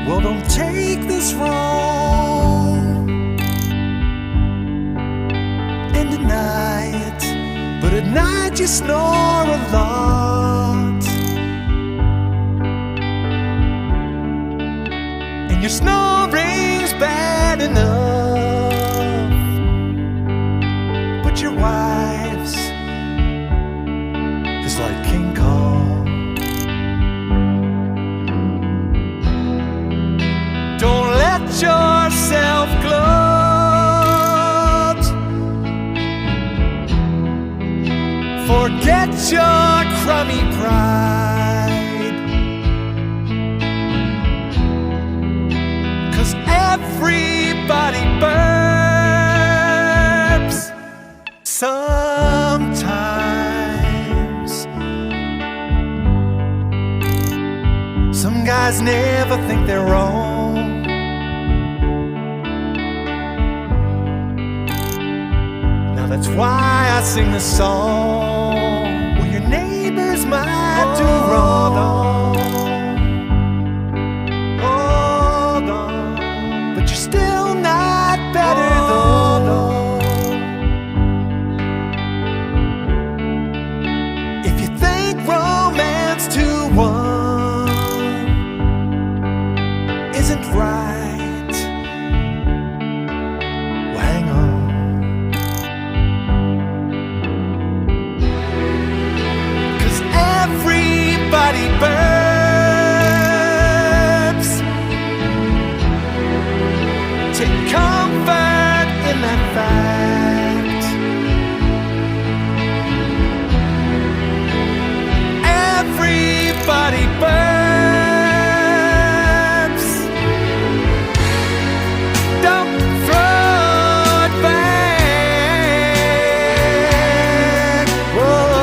Well, don't take this wrong and deny it, but at night you snore a lot, and your snoring's bad enough, but your wife's is like King Kong. Don't let yourself gloat. Forget your crummy pride, 'cause everybody burps sometimes. Some guys never think they're wrong. That's why I sing this song. Well, your neighbors might do wrong. Hold on, but you're still not better though. If you think romance 2-1 isn't right, well, hang on. Everybody burps. Take comfort in that fact. Everybody burps. Don't throw it back. Whoa.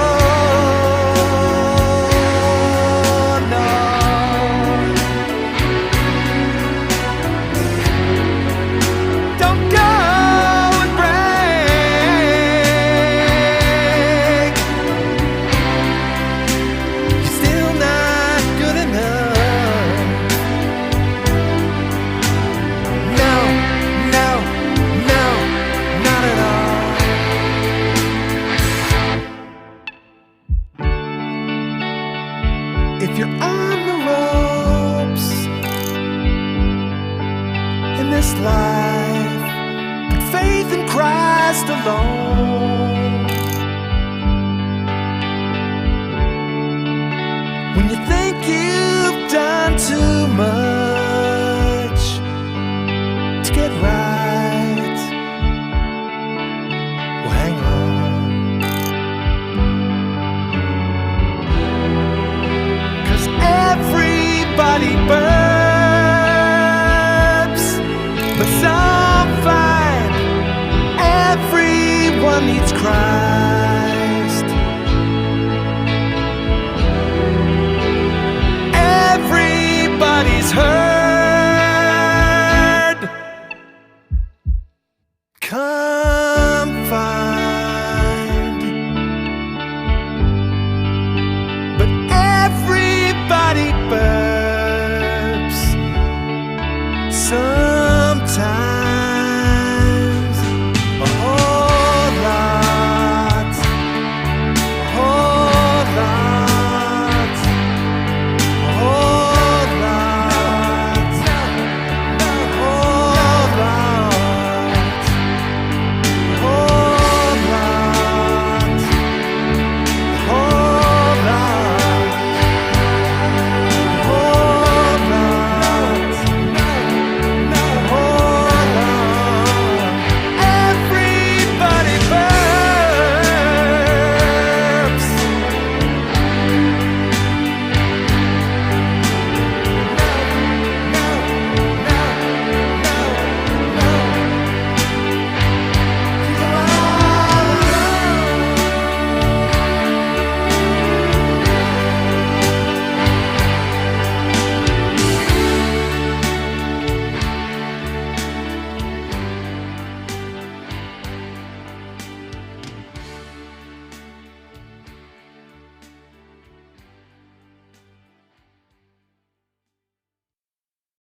If you're on the ropes in this life, put faith in Christ alone. When you think you've done too much to get right, well, hang on. Everybody burps, but some find everyone needs cry.